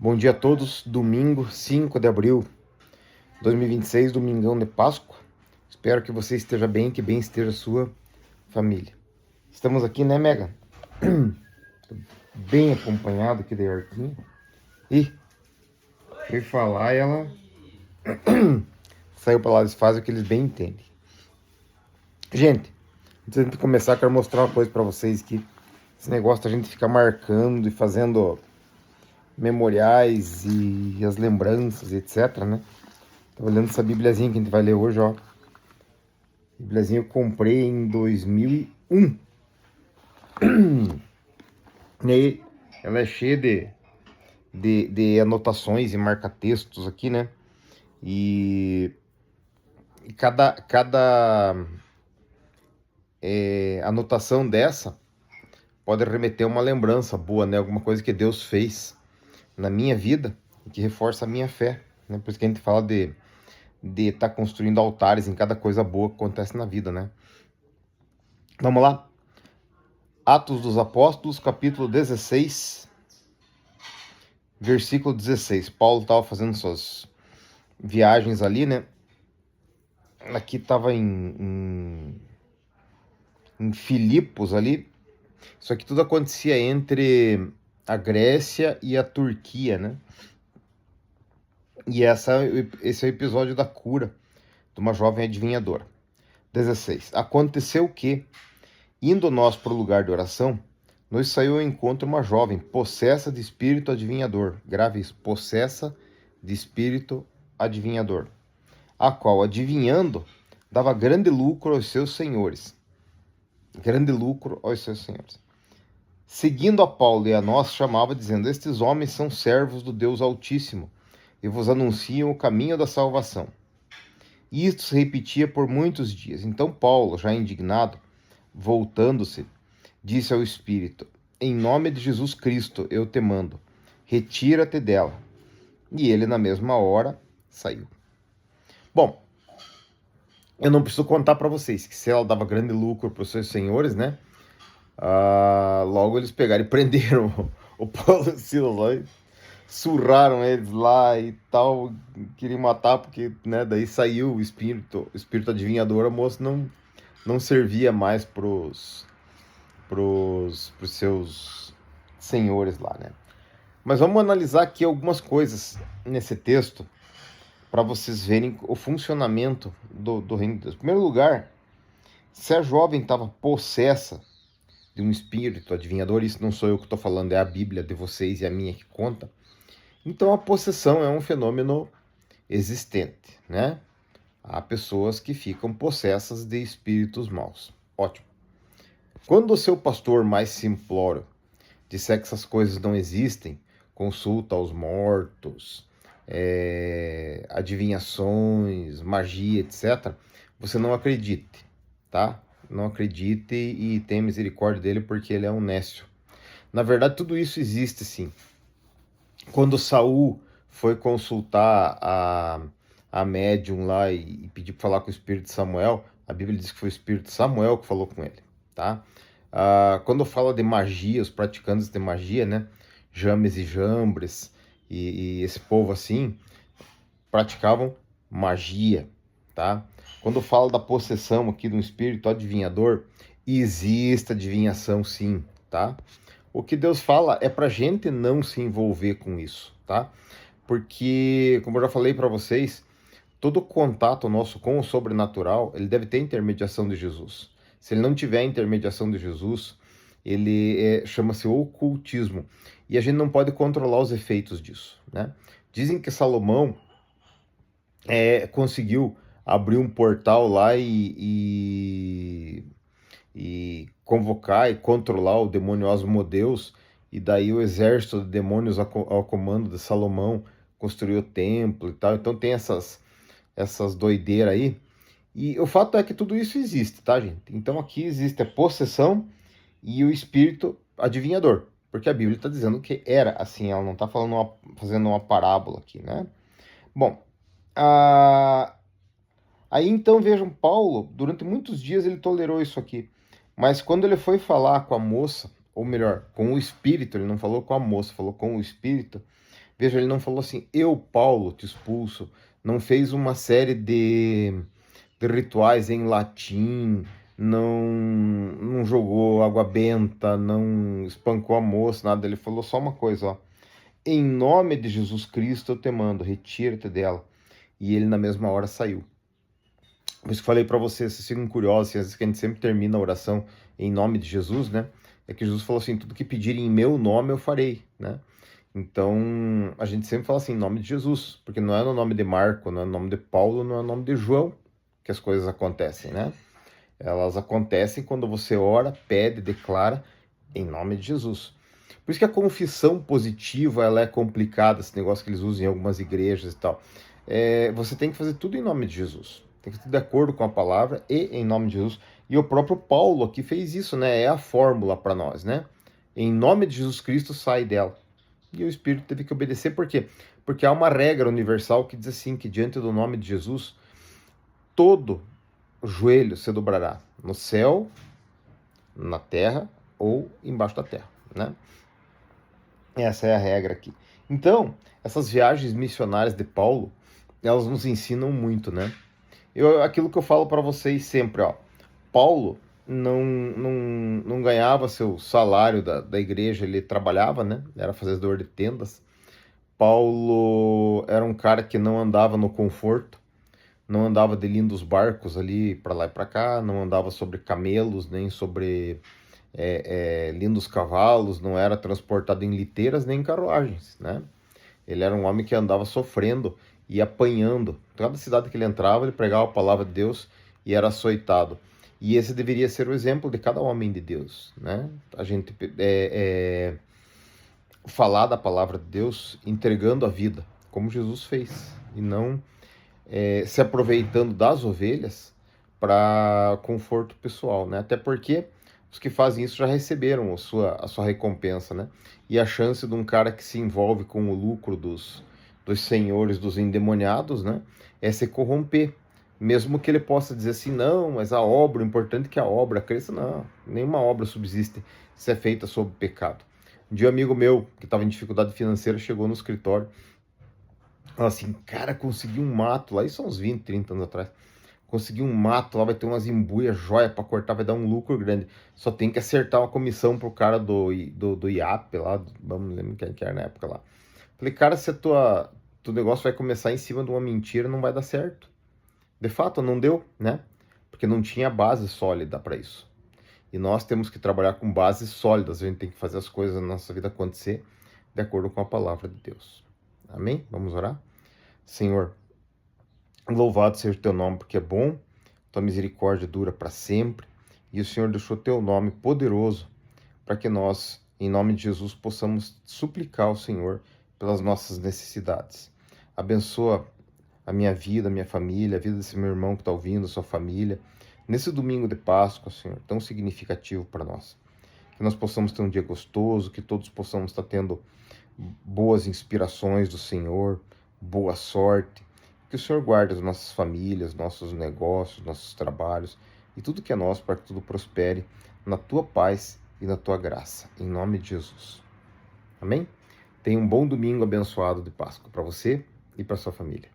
Bom dia a todos, domingo 5 de abril de 2026, domingão de Páscoa. Espero que você esteja bem, que bem esteja a sua família. Estamos aqui, né, Megan? Bem acompanhado aqui da Yorquinha. E foi falar e ela saiu para lá, eles fazem o que eles bem entendem. Gente, antes de começar, quero mostrar uma coisa para vocês que esse negócio da gente ficar marcando e fazendo memoriais e as lembranças, etc, né? Tô olhando essa bibliazinha que a gente vai ler hoje, ó. Bibliazinha eu comprei em 2001. E aí, ela é cheia de anotações e marca-textos aqui, né? E cada anotação dessa pode remeter a uma lembrança boa, né? Alguma coisa que Deus fez na minha vida e que reforça a minha fé, né? Por isso que a gente fala de estar construindo altares em cada coisa boa que acontece na vida, né? Vamos lá? Atos dos Apóstolos, capítulo 16, versículo 16. Paulo estava fazendo suas viagens ali, né? Aqui estava em Filipos ali. Isso aqui tudo acontecia entre a Grécia e a Turquia, né? E esse é o episódio da cura de uma jovem adivinhadora. 16. Aconteceu que, indo nós para o lugar de oração, nos saiu ao encontro uma jovem, possessa de espírito adivinhador. Grave isso, possessa de espírito adivinhador, a qual, adivinhando, dava grande lucro aos seus senhores. Grande lucro aos seus senhores. Seguindo a Paulo e a nós, chamava, dizendo: estes homens são servos do Deus Altíssimo, e vos anunciam o caminho da salvação. E isto se repetia por muitos dias. Então Paulo, já indignado, voltando-se, disse ao Espírito: em nome de Jesus Cristo eu te mando, retira-te dela. E ele, na mesma hora, saiu. Bom, eu não preciso contar para vocês que se ela dava grande lucro para os seus senhores, né? Logo eles pegaram e prenderam o Paulo e Silas lá, e surraram eles lá e tal, queriam matar porque, né? Daí saiu o espírito adivinhador, a moça não servia mais pros seus senhores lá, né? Mas vamos analisar aqui algumas coisas nesse texto para vocês verem o funcionamento do reino de Deus. Em primeiro lugar, se a jovem estava possessa de um espírito adivinhador, isso não sou eu que estou falando, é a Bíblia de vocês e a minha que conta, então a possessão é um fenômeno existente, né? Há pessoas que ficam possessas de espíritos maus. Ótimo. Quando o seu pastor mais simplório disser que essas coisas não existem, consulta aos mortos, adivinhações, magia, etc., você não acredite, tá? Não acredite e tenha misericórdia dele porque ele é um nécio. Na verdade, tudo isso existe sim. Quando Saul foi consultar a médium lá e pedir para falar com o espírito de Samuel, a Bíblia diz que foi o espírito de Samuel que falou com ele, tá? Quando fala de magia, os praticantes de magia, né? James e Jambres e esse povo assim, praticavam magia, tá? Quando fala da possessão aqui de um espírito adivinhador, existe adivinhação sim, tá? O que Deus fala é pra gente não se envolver com isso, tá? Porque, como eu já falei para vocês, todo contato nosso com o sobrenatural, ele deve ter intermediação de Jesus. Se ele não tiver a intermediação de Jesus, ele chama-se ocultismo. E a gente não pode controlar os efeitos disso, né? Dizem que Salomão conseguiu abrir um portal lá e convocar e controlar o demônio Asmodeus, e daí o exército de demônios ao comando de Salomão construiu o templo e tal. Então tem essas doideiras aí. E o fato é que tudo isso existe, tá, gente? Então aqui existe a possessão e o espírito adivinhador, porque a Bíblia está dizendo que era assim, ela não está fazendo uma parábola aqui, né? Bom, aí então vejam, Paulo, durante muitos dias ele tolerou isso aqui, mas quando ele foi falar com a moça, ou melhor, com o espírito, ele não falou com a moça, falou com o espírito, Veja, ele não falou assim, eu, Paulo, te expulso. Não fez uma série de rituais em latim, não jogou água benta, não espancou a moça, nada. Ele falou só uma coisa, ó. Em nome de Jesus Cristo eu te mando, retira-te dela. E ele na mesma hora saiu. Por isso que falei para vocês, se sigam curiosos, às vezes que a gente sempre termina a oração em nome de Jesus, né? É que Jesus falou assim, tudo que pedirem em meu nome eu farei, né? Então, a gente sempre fala assim, em nome de Jesus, porque não é no nome de Marco, não é no nome de Paulo, não é no nome de João que as coisas acontecem, né? Elas acontecem quando você ora, pede, declara em nome de Jesus. Por isso que a confissão positiva, ela é complicada, esse negócio que eles usam em algumas igrejas e tal. Você tem que fazer tudo em nome de Jesus. Tem que ser de acordo com a palavra e em nome de Jesus. E o próprio Paulo aqui fez isso, né? É a fórmula para nós, né? Em nome de Jesus Cristo sai dela. E o Espírito teve que obedecer, por quê? Porque há uma regra universal que diz assim, que diante do nome de Jesus, todo joelho se dobrará, no céu, na terra ou embaixo da terra, né? Essa é a regra aqui. Então, essas viagens missionárias de Paulo, elas nos ensinam muito, né? Aquilo que eu falo para vocês sempre, ó. Paulo não ganhava seu salário da igreja, ele trabalhava, né? Era fazedor de tendas. Paulo era um cara que não andava no conforto, não andava de lindos barcos ali para lá e para cá, não andava sobre camelos, nem sobre lindos cavalos, não era transportado em liteiras nem em carruagens, né? Ele era um homem que andava sofrendo e apanhando. Cada cidade que ele entrava, ele pregava a palavra de Deus e era açoitado. E esse deveria ser o exemplo de cada homem de Deus, né? A gente falar da palavra de Deus entregando a vida, como Jesus fez, e não se aproveitando das ovelhas para conforto pessoal, né? Até porque os que fazem isso já receberam a sua recompensa, né? E a chance de um cara que se envolve com o lucro dos senhores, dos endemoniados, né? É se corromper. Mesmo que ele possa dizer assim, não, mas a obra, o importante é que a obra cresça. Não, nenhuma obra subsiste se é feita sob pecado. Um dia um amigo meu, que estava em dificuldade financeira, chegou no escritório, falou assim, cara, consegui um mato lá, isso há uns 20, 30 anos atrás, consegui um mato lá, vai ter umas embuias, joia para cortar, vai dar um lucro grande, só tem que acertar uma comissão pro cara do IAP lá, vamos lembrar quem que era na época lá. Falei, cara, se teu negócio vai começar em cima de uma mentira, não vai dar certo. De fato, não deu, né? Porque não tinha base sólida para isso. E nós temos que trabalhar com bases sólidas, a gente tem que fazer as coisas na nossa vida acontecer de acordo com a palavra de Deus. Amém? Vamos orar? Senhor, louvado seja o teu nome, porque é bom, tua misericórdia dura para sempre, e o Senhor deixou teu nome poderoso para que nós, em nome de Jesus, possamos suplicar ao Senhor pelas nossas necessidades. Abençoa a minha vida, a minha família, a vida desse meu irmão que está ouvindo, a sua família, nesse domingo de Páscoa, Senhor, tão significativo para nós. Que nós possamos ter um dia gostoso, que todos possamos estar tendo boas inspirações do Senhor, boa sorte. Que o Senhor guarde as nossas famílias, nossos negócios, nossos trabalhos e tudo que é nosso para que tudo prospere na tua paz e na tua graça. Em nome de Jesus. Amém? Tenha um bom domingo abençoado de Páscoa para você e para sua família.